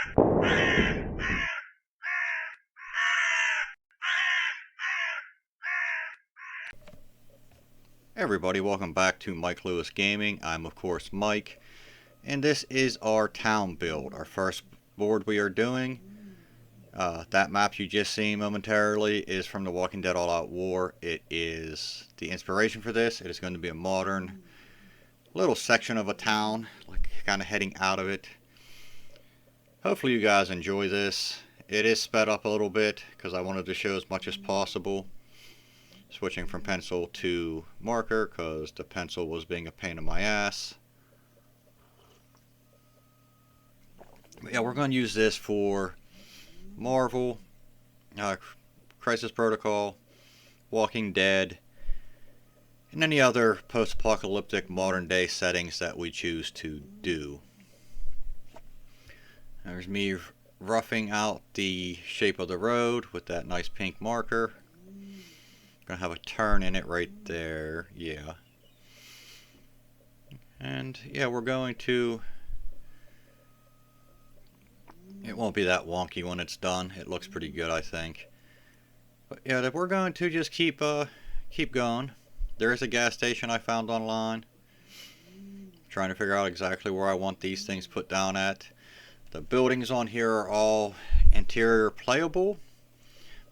Hey everybody, welcome back to Mike Lewis Gaming. I'm of course Mike, and this is our town build, our first board we are doing. That map you just seen momentarily is from The Walking Dead All Out War. It is the inspiration for this. It is going to be a modern little section of a town, like kind of heading out of it. Hopefully you guys enjoy this. It is sped up a little bit because I wanted to show as much as possible. Switching from pencil to marker because the pencil was being a pain in my ass. But yeah, we're going to use this for Marvel, Crisis Protocol, Walking Dead, and any other post-apocalyptic modern day settings that we choose to do. There's me roughing out the shape of the road with that nice pink marker. Gonna have a turn in it right there, yeah. And yeah, we're going to, it won't be that wonky when it's done. It looks pretty good, I think. But yeah, we're going to just keep going. There is a gas station I found online. Trying to figure out exactly where I want these things put down at. The buildings on here are all interior playable,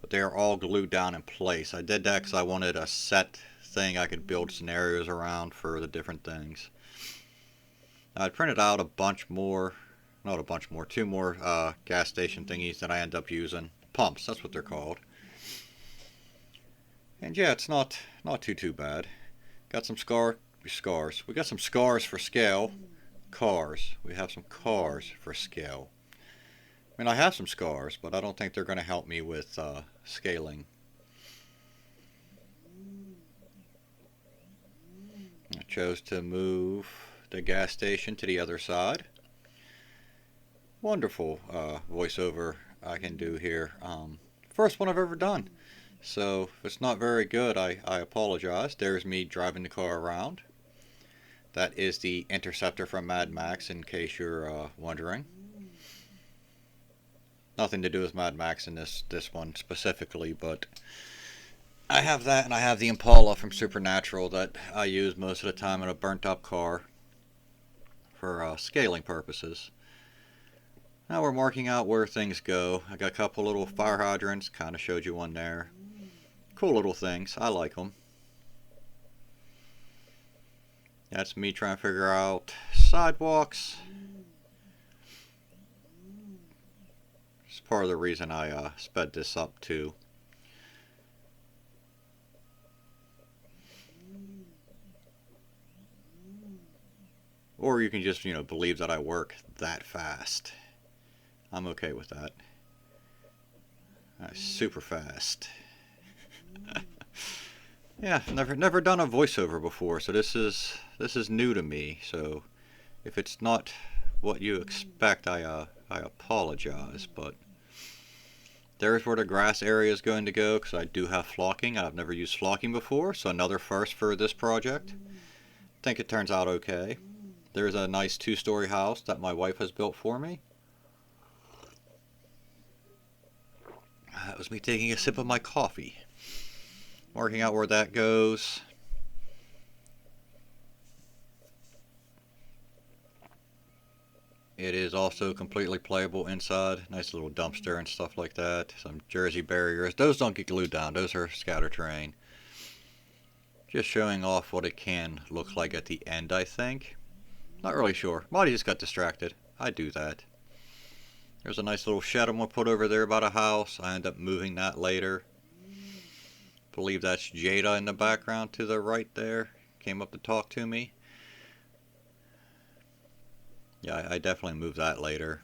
but they are all glued down in place. I did that because I wanted a set thing I could build scenarios around for the different things. Now, I printed out a bunch more, not a bunch more, two more gas station thingies that I end up using. Pumps, that's what they're called. And yeah, it's not too bad. Got some scars. We got some scars for scale. Cars. We have some cars for scale. I mean, I have some scars, but I don't think they're going to help me with scaling. I chose to move the gas station to the other side. Wonderful voiceover I can do here. First one I've ever done. So if it's not very good, I apologize. There's me driving the car around. That is the Interceptor from Mad Max, in case you're wondering. Nothing to do with Mad Max in this one specifically, but I have that, and I have the Impala from Supernatural that I use most of the time in a burnt up car for scaling purposes. Now we're marking out where things go. I got a couple little fire hydrants, kind of showed you one there. Cool little things, I like them. That's me trying to figure out sidewalks. It's part of the reason I sped this up too. Or you can just, believe that I work that fast. I'm okay with that. Super fast. Yeah, never done a voiceover before, so this is new to me. So if it's not what you expect, I apologize. But there's where the grass area is going to go, because I do have flocking. I've never used flocking before, so another first for this project. I think it turns out okay. There's a nice 2-story house that my wife has built for me. That was me taking a sip of my coffee. Marking out where that goes. It is also completely playable inside. Nice little dumpster and stuff like that. Some Jersey barriers. Those don't get glued down. Those are scatter terrain. Just showing off what it can look like at the end, I think. Not really sure. Marty just got distracted. I do that. There's a nice little shed I'm going to put over there about a house. I end up moving that later. Believe that's Jada in the background to the right there. Came up to talk to me. Yeah, I definitely move that later.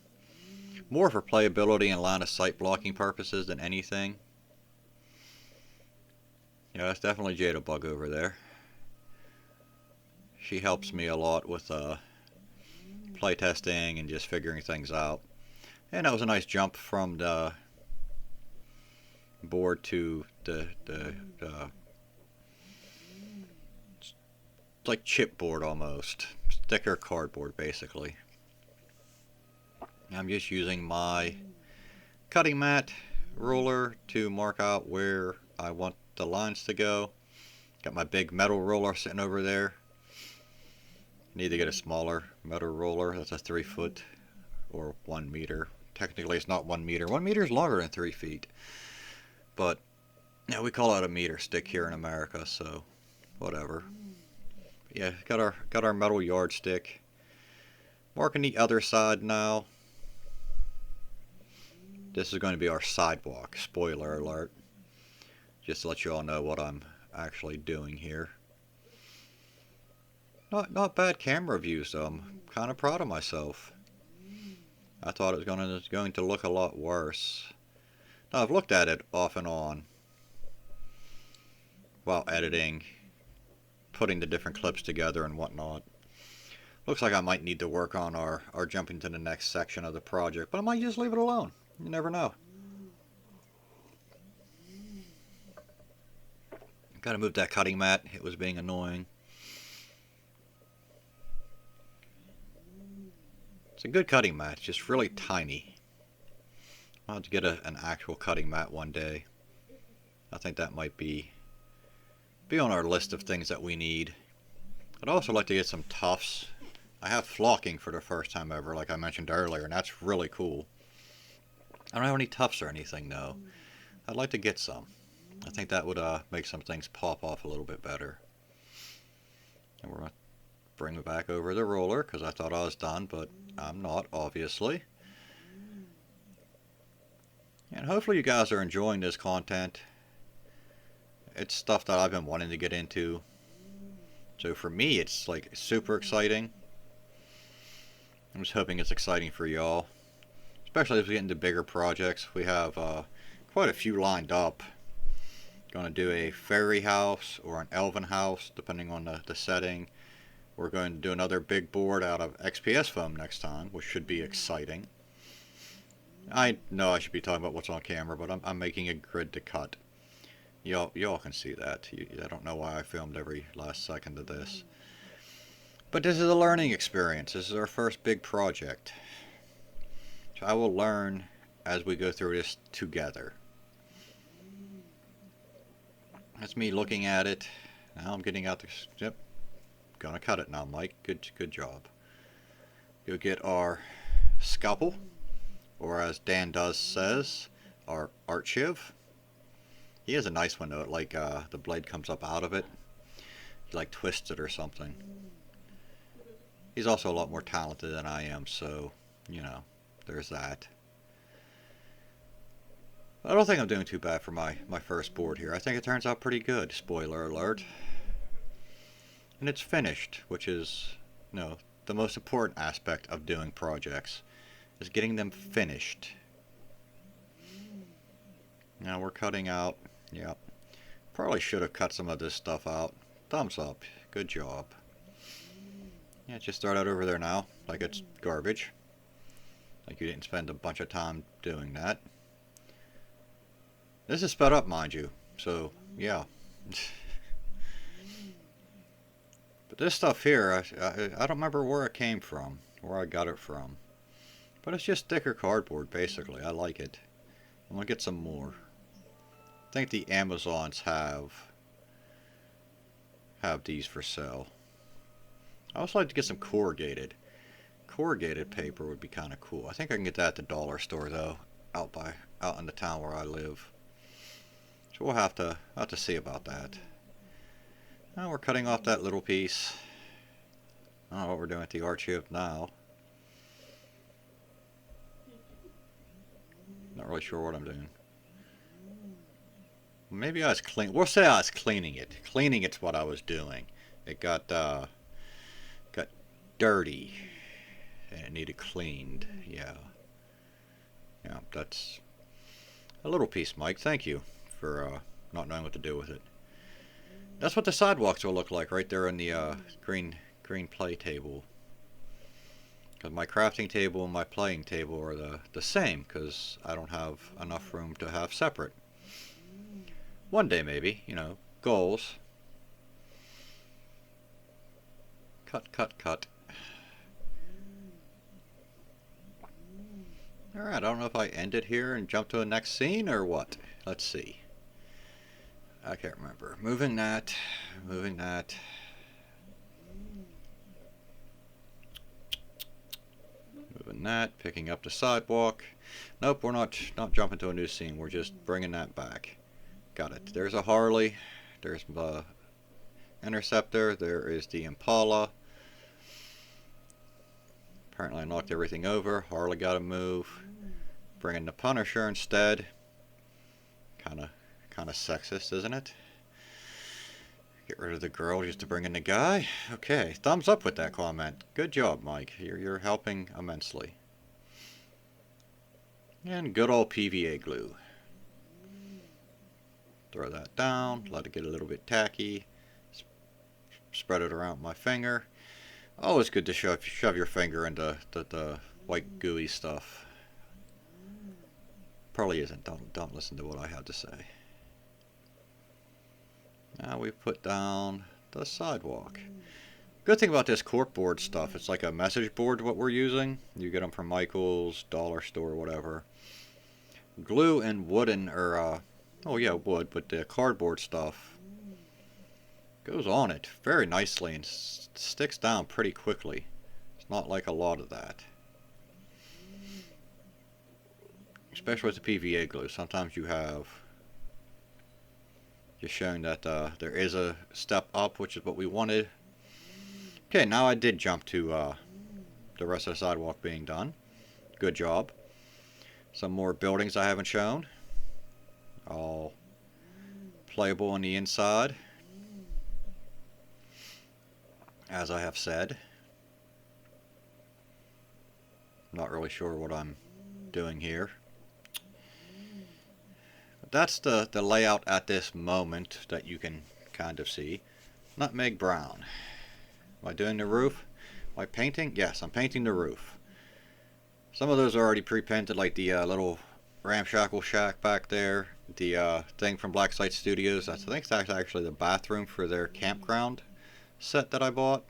More for playability and line of sight blocking purposes than anything. Yeah, that's definitely Jada Bug over there. She helps me a lot with playtesting and just figuring things out. And that was a nice jump from the board to the like chipboard almost. Thicker cardboard basically. I'm just using my cutting mat ruler to mark out where I want the lines to go. Got my big metal roller sitting over there. Need to get a smaller metal roller. That's a 3 foot or 1 meter. Technically it's not 1 meter. 1 meter is longer than 3 feet. But yeah, we call it a meter stick here in America, so whatever. Yeah, got our metal yardstick. Marking the other side now. This is going to be our sidewalk. Spoiler alert. Just to let you all know what I'm actually doing here. Not bad camera views though. I'm kind of proud of myself. I thought it was going to look a lot worse. Now, I've looked at it off and on while editing, putting the different clips together and whatnot. Looks like I might need to work on our jumping to the next section of the project, but I might just leave it alone. You never know. Gotta move that cutting mat. It was being annoying. It's a good cutting mat, just really tiny. I'll have to get an actual cutting mat one day. I think that might be on our list of things that we need. I'd also like to get some tufts. I have flocking for the first time ever, like I mentioned earlier, and that's really cool. I don't have any tufts or anything though. I'd like to get some. I think that would make some things pop off a little bit better. And we're going to bring it back over the roller because I thought I was done, but I'm not, obviously. And hopefully you guys are enjoying this content. It's stuff that I've been wanting to get into. So for me, it's like super exciting. I'm just hoping it's exciting for y'all. Especially as we get into bigger projects. We have quite a few lined up. Going to do a fairy house or an elven house, depending on the setting. We're going to do another big board out of XPS foam next time, which should be exciting. I know I should be talking about what's on camera, but I'm making a grid to cut. Y'all can see that. I don't know why I filmed every last second of this. But this is a learning experience. This is our first big project. So I will learn as we go through this together. That's me looking at it. Now I'm getting out the... Yep. Gonna cut it now, Mike. Good job. You'll get our scalpel, or as Dan does says, our archive. He has a nice one though. Like the blade comes up out of it. He like twists it or something. He's also a lot more talented than I am, so you know, there's that. I don't think I'm doing too bad for my first board here. I think it turns out pretty good. Spoiler alert. And it's finished, which is, you know, the most important aspect of doing projects, is getting them finished. Now we're cutting out, yep. Probably should have cut some of this stuff out. Thumbs up, good job. Yeah, just throw that over there now, like it's garbage. Like you didn't spend a bunch of time doing that. This is sped up, mind you, so yeah. But this stuff here, I don't remember where it came from, where I got it from. But it's just thicker cardboard, basically. I like it. I'm going to get some more. I think the Amazons have these for sale. I also like to get some corrugated. Corrugated paper would be kind of cool. I think I can get that at the dollar store, though, out in the town where I live. So we'll have to see about that. Now we're cutting off that little piece. I don't know what we're doing with the archive now. Not really sure what I'm doing. Maybe I was we'll say I was cleaning it. Cleaning it's what I was doing. It got dirty and it needed cleaned. Yeah, that's a little piece, Mike. Thank you for not knowing what to do with it. That's what the sidewalks will look like right there on the green play table. Because my crafting table and my playing table are the same, because I don't have enough room to have separate. One day maybe, you know, goals. Cut. Alright, I don't know if I end it here and jump to the next scene or what. Let's see. I can't remember. Moving that. Moving that. Moving that. Picking up the sidewalk. Nope, we're not jumping to a new scene. We're just bringing that back. Got it. There's a Harley. There's the Interceptor. There is the Impala. Apparently I knocked everything over. Harley got to move. Bringing the Punisher instead. Kinda sexist, isn't it? Get rid of the girl just to bring in the guy. Okay, thumbs up with that comment. Good job, Mike. You're helping immensely. And good old PVA glue. Throw that down. Let it get a little bit tacky. Spread it around my finger. Always good to shove your finger into the white gooey stuff. Probably isn't. Don't listen to what I have to say. Now we put down the sidewalk. Good thing about this corkboard stuff, it's like a message board what we're using. You get them from Michael's, dollar store, whatever. Glue and wooden, or oh yeah, wood, but the cardboard stuff goes on it very nicely and sticks down pretty quickly. It's not like a lot of that. Especially with the PVA glue. Sometimes you have just showing that there is a step up, which is what we wanted. Okay, now I did jump to the rest of the sidewalk being done. Good job. Some more buildings I haven't shown. All playable on the inside, as I have said. Not really sure what I'm doing here. But that's the layout at this moment that you can kind of see. Nutmeg brown. Am I doing the roof? Am I painting? Yes, I'm painting the roof. Some of those are already pre-painted, like the little ramshackle shack back there. The thing from Blacksite Studios. I think that's actually the bathroom for their campground set that I bought.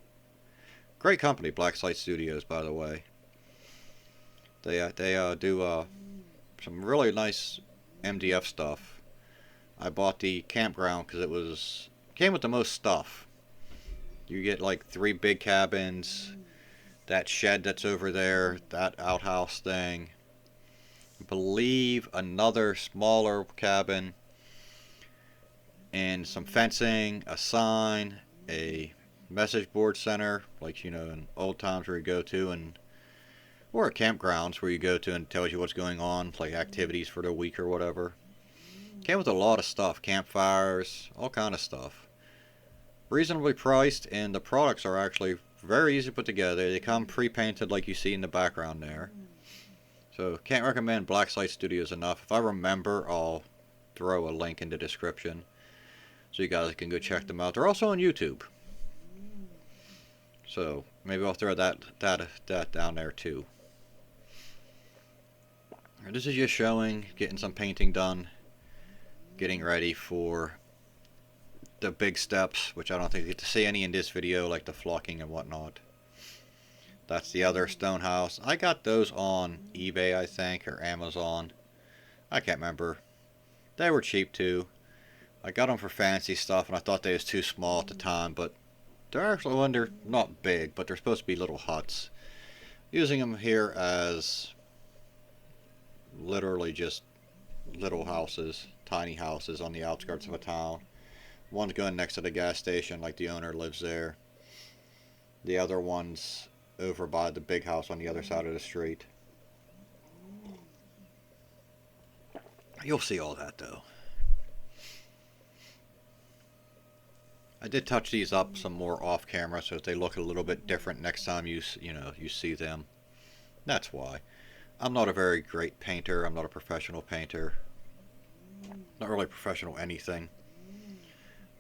Great company, Blacksite Studios, by the way. They do some really nice MDF stuff. I bought the campground because it came with the most stuff. You get like 3 big cabins, that shed that's over there, that outhouse thing. I believe another smaller cabin, and some fencing, a sign, a message board center, like, you know, in old times where you go to, or campgrounds where you go to and tells you what's going on, like activities for the week or whatever. Came with a lot of stuff, campfires, all kind of stuff. Reasonably priced, and the products are actually very easy to put together. They come pre-painted like you see in the background there. So can't recommend Blacksite Studios enough. If I remember, I'll throw a link in the description so you guys can go check them out. They're also on YouTube. So maybe I'll throw that down there too. This is just showing, getting some painting done, getting ready for the big steps, which I don't think you get to see any in this video, like the flocking and whatnot. That's the other stone house. I got those on eBay, I think, or Amazon. I can't remember. They were cheap too. I got them for fancy stuff, and I thought they was too small at the time, but they're actually, when they're not big, but they're supposed to be little huts. Using them here as literally just little houses, tiny houses on the outskirts of a town. One's going next to the gas station, like the owner lives there. The other one's over by the big house on the other side of the street. You'll see all that though. I did touch these up some more off camera so that they look a little bit different next time you see them. That's why. I'm not a very great painter. I'm not a professional painter. Not really professional anything.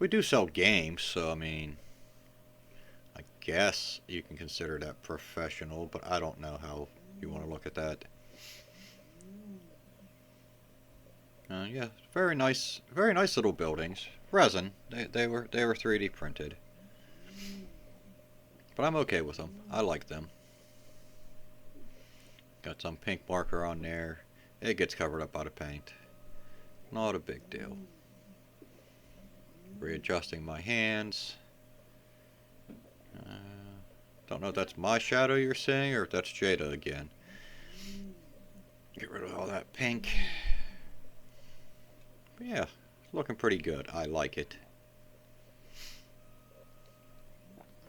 We do sell games, so I mean, I guess you can consider that professional, but I don't know how you want to look at that. Yeah, very nice little buildings. Resin, they were 3D printed, but I'm okay with them. I like them. Got some pink marker on there. It gets covered up by the paint. Not a big deal. Readjusting my hands. Don't know if that's my shadow you're seeing or if that's Jada again. Get rid of all that pink. But yeah, it's looking pretty good. I like it.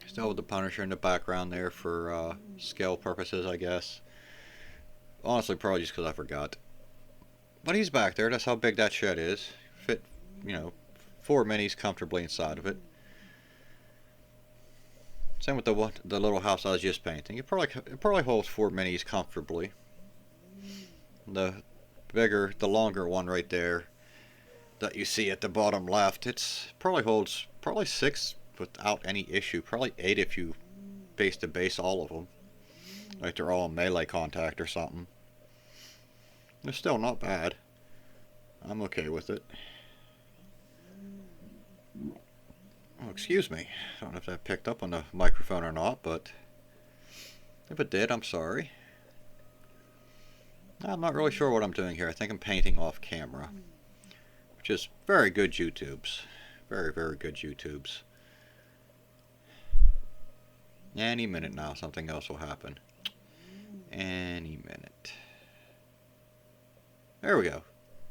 Still with the Punisher in the background there for scale purposes, I guess. Honestly, probably just because I forgot. But he's back there. That's how big that shed is. Fit, 4 minis comfortably inside of it. Same with the little house I was just painting. It probably holds 4 minis comfortably. The longer one right there that you see at the bottom left, it's probably holds 6 without any issue. Probably 8 if you base to base all of them. Like they're all in melee contact or something. They're still not bad. I'm okay with it. Oh, excuse me. I don't know if that picked up on the microphone or not, but if it did, I'm sorry. I'm not really sure what I'm doing here. I think I'm painting off camera, which is very good YouTubes. Very, very good YouTubes. Any minute now, something else will happen. Any minute. There we go.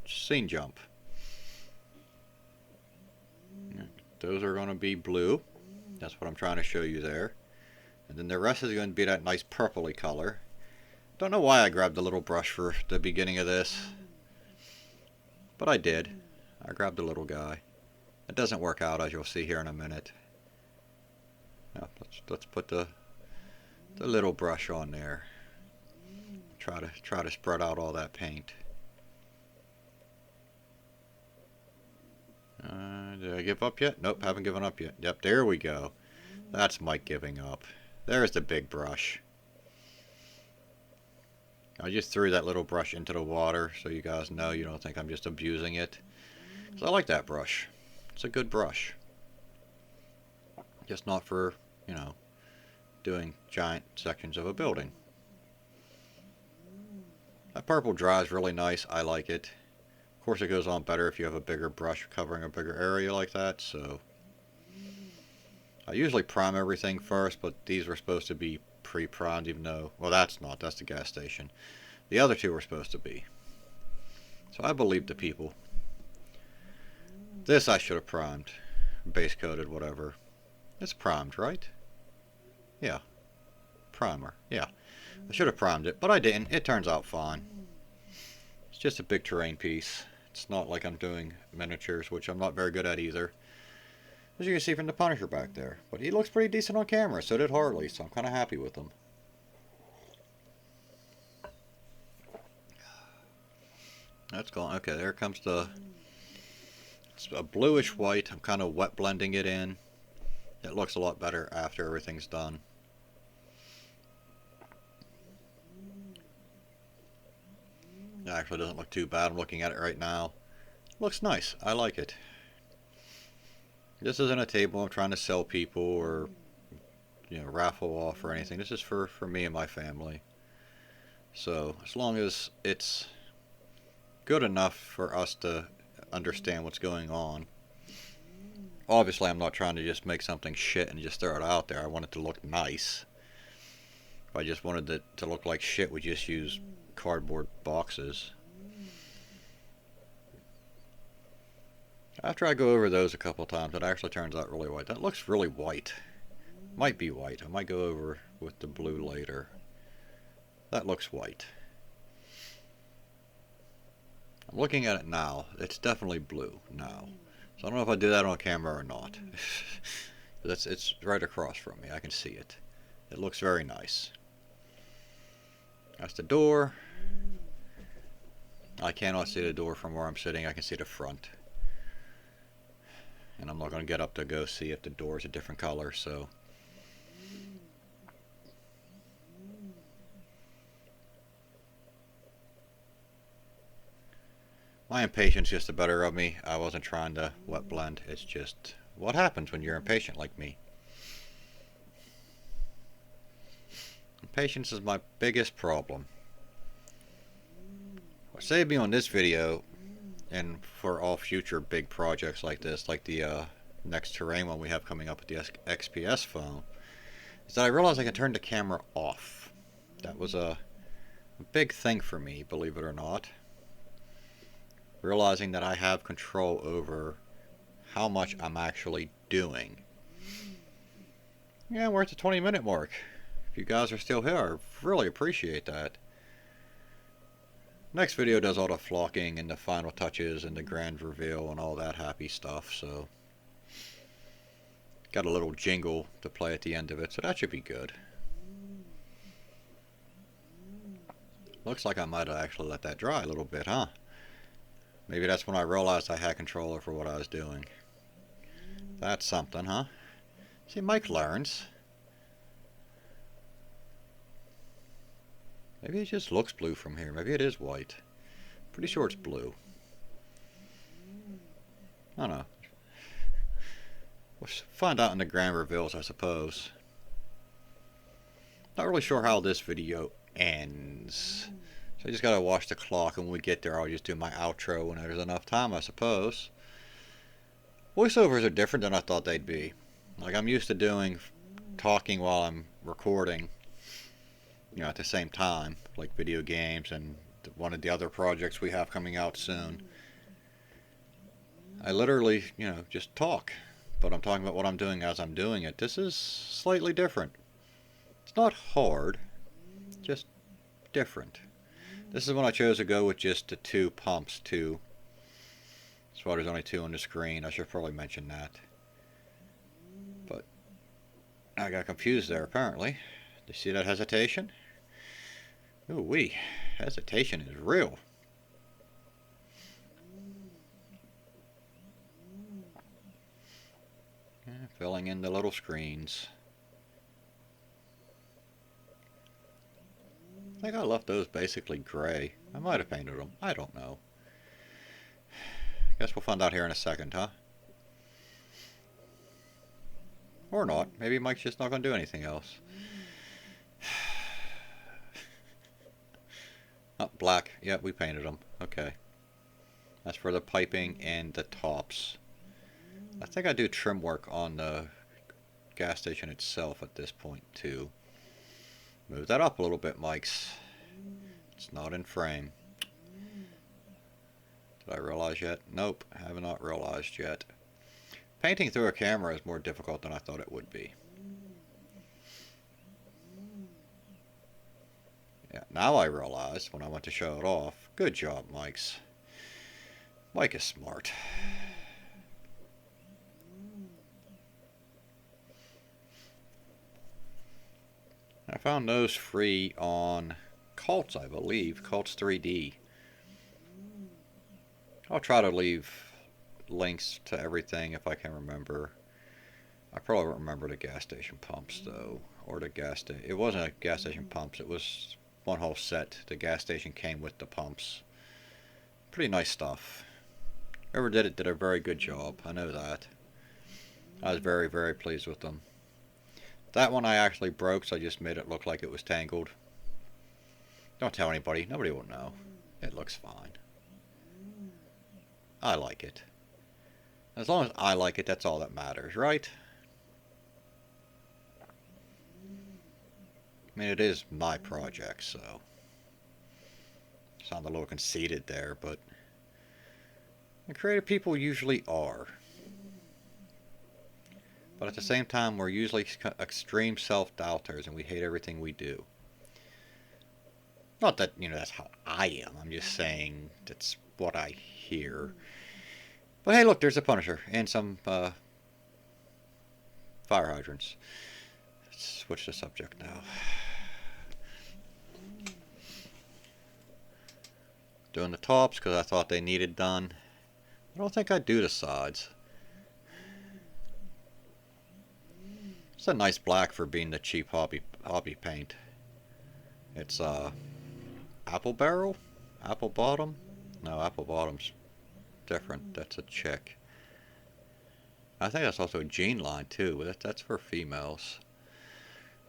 Scene jump. Those are going to be blue. That's what I'm trying to show you there. And then the rest is going to be that nice purpley color. Don't know why I grabbed the little brush for the beginning of this, but I did. I grabbed the little guy. It doesn't work out, as you'll see here in a minute. Now, let's put the little brush on there. Try to spread out all that paint. Did I give up yet? Nope, haven't given up yet. Yep, there we go. That's Mike giving up. There's the big brush. I just threw that little brush into the water so you guys know, you don't think I'm just abusing it. So I like that brush. It's a good brush. Just not for, doing giant sections of a building. That purple dries really nice. I like it. Of course, it goes on better if you have a bigger brush covering a bigger area like that, so I usually prime everything first, but these were supposed to be pre-primed, even though, well, that's the gas station. The other two were supposed to be. So I believe the people. This I should have primed. Base coated, whatever. It's primed, right? Yeah. Primer, yeah. I should have primed it, but I didn't. It turns out fine. It's just a big terrain piece. It's not like I'm doing miniatures, which I'm not very good at either. As you can see from the Punisher back there. But he looks pretty decent on camera, so did Harley, so I'm kind of happy with him. That's gone. Okay, there comes it's a bluish white. I'm kind of wet blending it in. It looks a lot better after everything's done. It actually doesn't look too bad. I'm looking at it right now. Looks nice. I like it. This isn't a table I'm trying to sell people or, raffle off or anything. This is for me and my family. So, as long as it's good enough for us to understand what's going on. Obviously, I'm not trying to just make something shit and just throw it out there. I want it to look nice. If I just wanted it to look like shit, we just use cardboard boxes. After I go over those a couple times, it actually turns out really white. That looks really white. Might be white. I might go over with the blue later. That looks white. I'm looking at it now. It's definitely blue now. So I don't know if I do that on camera or not. It's right across from me. I can see it. It looks very nice. That's the door. I cannot see the door from where I'm sitting. I can see the front. And I'm not going to get up to go see if the door is a different color, so. My impatience gets the better of me. I wasn't trying to wet blend. It's just what happens when you're impatient like me. Impatience is my biggest problem. save me on this video, and for all future big projects like this, like the next terrain one we have coming up with the XPS phone, is that I realized I can turn the camera off. That was a big thing for me, believe it or not. Realizing that I have control over how much I'm actually doing. Yeah, we're at the 20-minute mark. If you guys are still here, I really appreciate that. Next video does all the flocking and the final touches and the grand reveal and all that happy stuff, so got a little jingle to play at the end of it, so that should be good. Looks like I might have actually let that dry a little bit, huh? Maybe that's when I realized I had control over what I was doing. That's something, huh? See, Mike learns. Maybe it just looks blue from here. Maybe it is white. Pretty sure it's blue. I don't know. We'll find out in the grand reveals, I suppose. Not really sure how this video ends. So I just gotta watch the clock, and when we get there I'll just do my outro when there's enough time, I suppose. Voiceovers are different than I thought they'd be. Like, I'm used to doing talking while I'm recording, you know, at the same time, like video games and one of the other projects we have coming out soon. I literally, you know, just talk, but I'm talking about what I'm doing as I'm doing it. This is slightly different. It's not hard, just different. This is when I chose to go with just the 2 pumps too. That's why there's only 2 on the screen. I should probably mention that. But I got confused there apparently. Do you see that hesitation? Ooh wee, hesitation is real. Yeah, filling in the little screens. I think I left those basically gray. I might have painted them. I don't know. Guess we'll find out here in a second, huh? Or not. Maybe Mike's just not going to do anything else. Oh, black. Yeah, we painted them. Okay. That's for the piping and the tops. I think I do trim work on the gas station itself at this point too. Move that up a little bit, Mike's. It's not in frame. Did I realize yet? Nope, I have not realized yet. Painting through a camera is more difficult than I thought it would be. Yeah, now I realize when I went to show it off. Good job, Mike's. Mike is smart. I found those free on Cults, I believe. Cults 3D. I'll try to leave links to everything if I can remember. I probably won't remember the gas station pumps though, or the gas station. It wasn't a gas station pumps. It was one whole set. The gas station came with the pumps. Pretty nice stuff. Whoever did it did a very good job. I know that. I was very, very pleased with them. That one I actually broke, so I just made it look like it was tangled. Don't tell anybody. Nobody will know. It looks fine. I like it. As long as I like it, that's all that matters, right? I mean, it is my project, so... Sound a little conceited there, but... The creative people usually are. But at the same time, we're usually extreme self-doubters, and we hate everything we do. Not that, you know, that's how I am. I'm just saying that's what I hear. But hey, look, there's a Punisher and some fire hydrants. Let's switch the subject now. Doing the tops because I thought they needed done. I don't think I'd do the sides. It's a nice black for being the cheap hobby paint. It's apple barrel? Apple bottom? No, apple bottom's different. That's a chick. I think that's also a jean line too, but that's for females.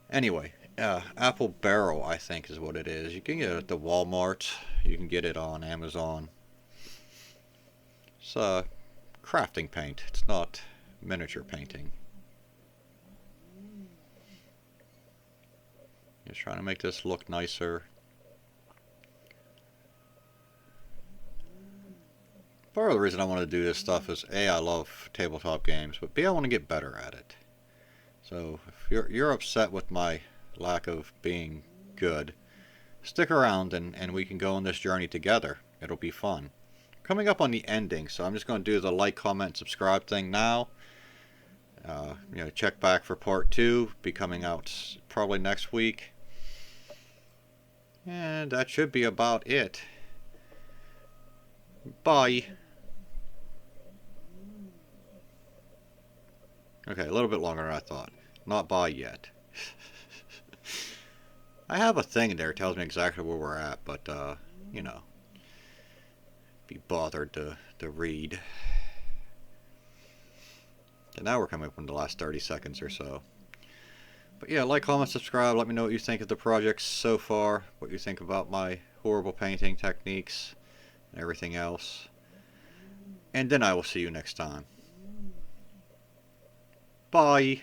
Anyway, Apple Barrel, I think is what it is. You can get it at the Walmart. You can get it on Amazon. It's crafting paint. It's not miniature painting. Just trying to make this look nicer. Part of the reason I want to do this stuff is A, I love tabletop games, but B, I want to get better at it. So if you're upset with my lack of being good, stick around and we can go on this journey together. It'll be fun. Coming up on the ending, so I'm just going to do the like, comment, subscribe thing now. Check back for part 2, be coming out probably next week. And that should be about it. Bye. Okay, a little bit longer than I thought. Not bye yet. I have a thing there that tells me exactly where we're at, but, be bothered to read. And now we're coming up in the last 30 seconds or so. But yeah, like, comment, subscribe. Let me know what you think of the project so far. What you think about my horrible painting techniques and everything else. And then I will see you next time. Bye.